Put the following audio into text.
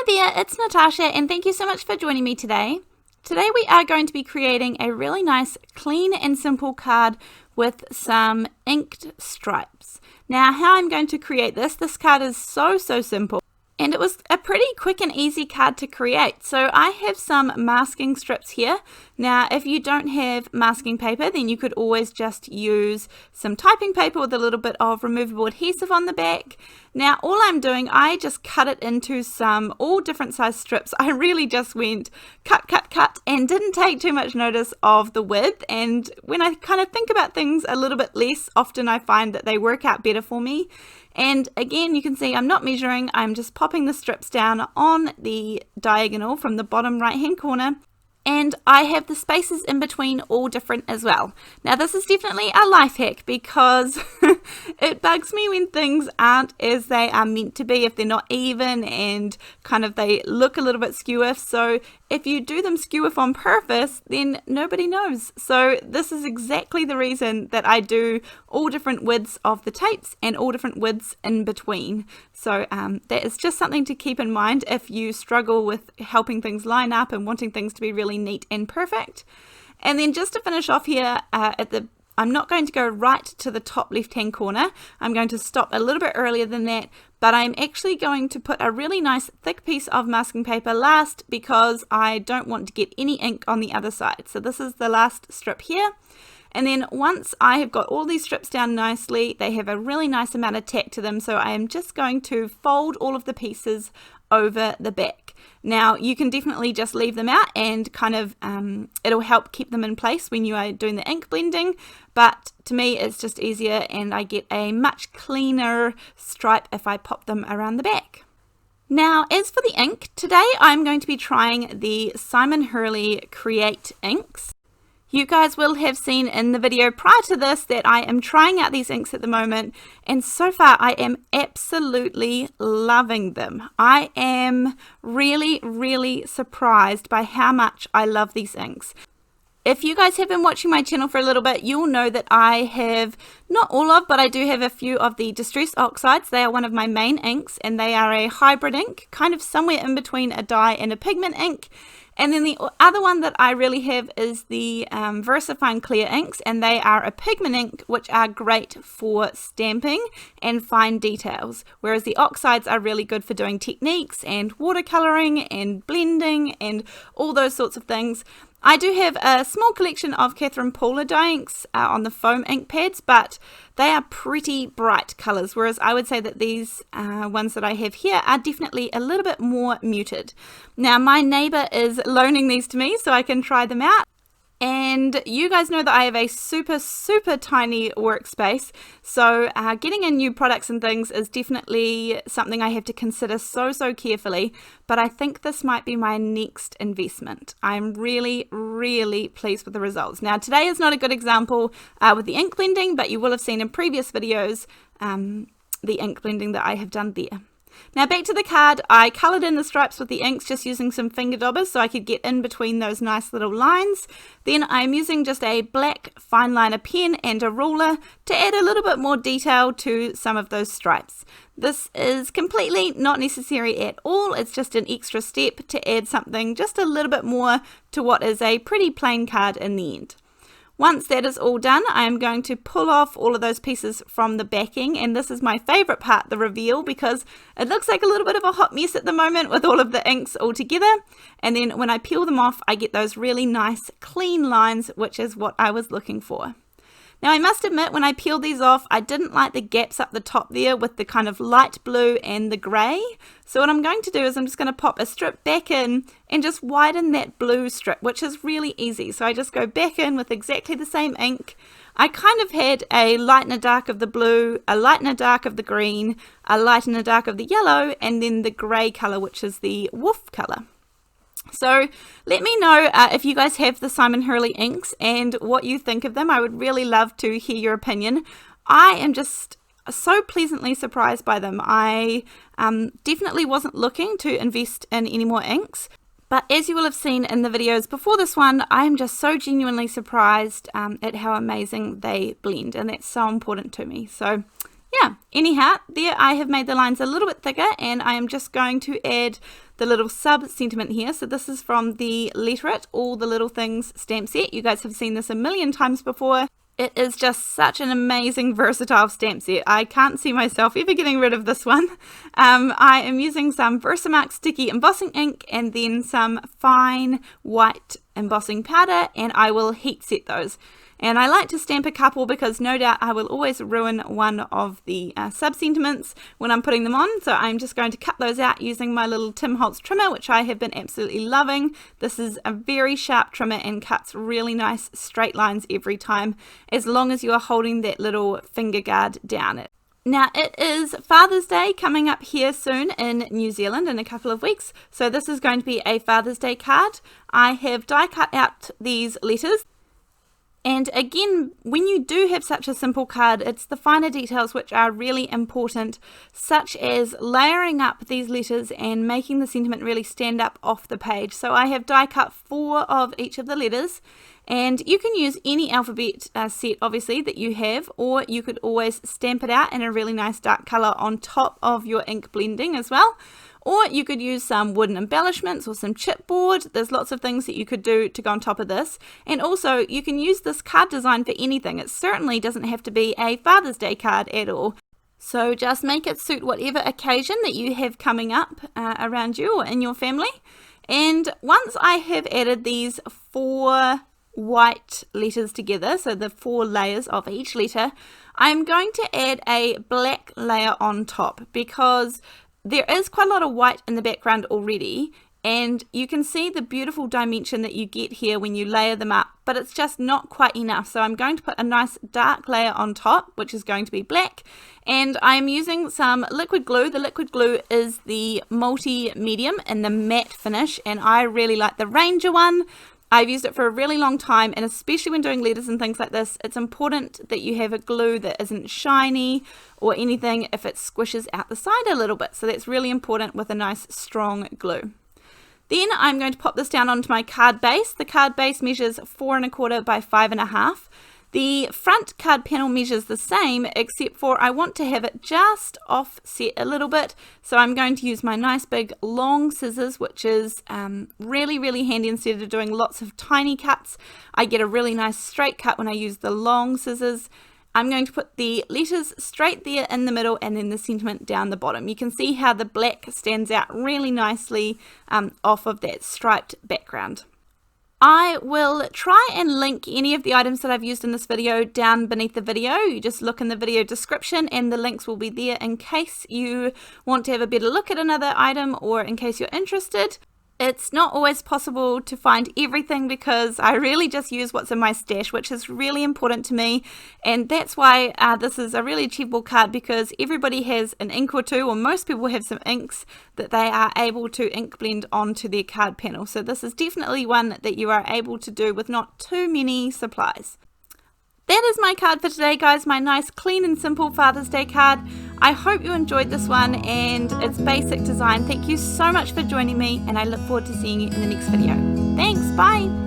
there, it's Natasha and thank you so much for joining me today. Today we are going to be creating a really nice, clean and simple card with some inked stripes. Now how I'm going to create this card is so simple. And it was a pretty quick and easy card to create. So I have some masking strips here. Now if you don't have masking paper, then you could always just use some typing paper with a little bit of removable adhesive on the back. Now all I'm doing, I just cut it into some all different size strips. I really just went cut and didn't take too much notice of the width. And when I kind of think about things a little bit less, often I find that they work out better for me. And again, you can see I'm not measuring, I'm just popping the strips down on the diagonal from the bottom right hand corner. And I have the spaces in between all different as well. Now this is definitely a life hack because it bugs me when things aren't as they are meant to be, if they're not even and kind of they look a little bit skew-off. So if you do them skew-off on purpose, then nobody knows. So this is exactly the reason that I do all different widths of the tapes and all different widths in between. So that is just something to keep in mind if you struggle with helping things line up and wanting things to be really neat and perfect. And then just to finish off here I'm not going to go right to the top left hand corner. I'm going to stop a little bit earlier than that, but I'm actually going to put a really nice thick piece of masking paper last because I don't want to get any ink on the other side. So this is the last strip here. And then once I have got all these strips down nicely, they have a really nice amount of tack to them. So I am just going to fold all of the pieces over the back. Now you can definitely just leave them out and kind of it'll help keep them in place when you are doing the ink blending, but to me it's just easier and I get a much cleaner stripe if I pop them around the back. Now as for the ink, today I'm going to be trying the Simon Hurley Create inks. You guys will have seen in the video prior to this that I am trying out these inks at the moment, and so far I am absolutely loving them. I am really surprised by how much I love these inks. If you guys have been watching my channel for a little bit, you'll know that I have, not all of, but I do have a few of the Distress Oxides. They are one of my main inks, and they are a hybrid ink, kind of somewhere in between a dye and a pigment ink. And then the other one that I really have is the VersaFine Clear inks, and they are a pigment ink which are great for stamping and fine details, whereas the oxides are really good for doing techniques and watercoloring and blending and all those sorts of things. I do have a small collection of Catherine Paula dye inks on the foam ink pads, but they are pretty bright colours, whereas I would say that these ones that I have here are definitely a little bit more muted. Now my neighbour is loaning these to me so I can try them out. And you guys know that I have a super tiny workspace, so getting in new products and things is definitely something I have to consider so carefully, but I think this might be my next investment. I'm really pleased with the results. Now today is not a good example with the ink blending, but you will have seen in previous videos the ink blending that I have done there. Now back to the card, I coloured in the stripes with the inks just using some finger daubers so I could get in between those nice little lines. Then I'm using just a black fine liner pen and a ruler to add a little bit more detail to some of those stripes. This is completely not necessary at all, it's just an extra step to add something just a little bit more to what is a pretty plain card in the end. Once that is all done, I'm going to pull off all of those pieces from the backing, and this is my favourite part, the reveal, because it looks like a little bit of a hot mess at the moment with all of the inks all together, and then when I peel them off I get those really nice clean lines, which is what I was looking for. Now I must admit, when I peeled these off, I didn't like the gaps up the top there with the kind of light blue and the grey. So what I'm going to do is I'm just going to pop a strip back in and just widen that blue strip, which is really easy. So I just go back in with exactly the same ink. I kind of had a light and a dark of the blue, a light and a dark of the green, a light and a dark of the yellow, and then the grey colour, which is the Woof colour. So let me know if you guys have the Simon Hurley inks and what you think of them. I would really love to hear your opinion. I am just so pleasantly surprised by them. I definitely wasn't looking to invest in any more inks, but as you will have seen in the videos before this one, I'm just so genuinely surprised at how amazing they blend, and that's so important to me. So yeah, anyhow, there I have made the lines a little bit thicker, and I am just going to add the little sub sentiment here. So this is from the Letter It, All the Little Things stamp set. You guys have seen this a million times before. It is just such an amazing, versatile stamp set. I can't see myself ever getting rid of this one. I am using some VersaMark sticky embossing ink and then some fine white embossing powder, and I will heat set those. And I like to stamp a couple because no doubt I will always ruin one of the sub-sentiments when I'm putting them on. So I'm just going to cut those out using my little Holtz trimmer, which I have been absolutely loving. This is a very sharp trimmer and cuts really nice straight lines every time, as long as you are holding that little finger guard down. Now it is Father's Day coming up here soon in New Zealand in a couple of weeks. So this is going to be a Father's Day card. I have die cut out these letters. And again, when you do have such a simple card, it's the finer details which are really important, such as layering up these letters and making the sentiment really stand up off the page. So I have die cut 4 of each of the letters, and you can use any alphabet set obviously that you have, or you could always stamp it out in a really nice dark color on top of your ink blending as well. Or you could use some wooden embellishments or some chipboard. There's lots of things that you could do to go on top of this. And also you can use this card design for anything. It certainly doesn't have to be a Father's Day card at all. So just make it suit whatever occasion that you have coming up around you or in your family. And once I have added these 4 white letters together, so the 4 layers of each letter, I'm going to add a black layer on top because there is quite a lot of white in the background already, and you can see the beautiful dimension that you get here when you layer them up, but it's just not quite enough. So I'm going to put a nice dark layer on top, which is going to be black, and I'm using some liquid glue. The liquid glue is the multi-medium in the matte finish, and I really like the Ranger one. I've used it for a really long time, and especially when doing letters and things like this, it's important that you have a glue that isn't shiny or anything if it squishes out the side a little bit. So that's really important with a nice strong glue. Then I'm going to pop this down onto my card base. The card base measures 4 1/4 by 5 1/2. The front card panel measures the same, except for I want to have it just offset a little bit. So I'm going to use my nice big long scissors, which is really, really handy instead of doing lots of tiny cuts. I get a really nice straight cut when I use the long scissors. I'm going to put the letters straight there in the middle and then the sentiment down the bottom. You can see how the black stands out really nicely off of that striped background. I will try and link any of the items that I've used in this video down beneath the video. You just look in the video description and the links will be there in case you want to have a better look at another item or in case you're interested. It's not always possible to find everything because I really just use what's in my stash, which is really important to me, and that's why this is a really achievable card, because everybody has an ink or two, or most people have some inks that they are able to ink blend onto their card panel. So this is definitely one that you are able to do with not too many supplies. That is my card for today, guys, my nice clean and simple Father's Day card. I hope you enjoyed this one and its basic design. Thank you so much for joining me, and I look forward to seeing you in the next video. Thanks, bye!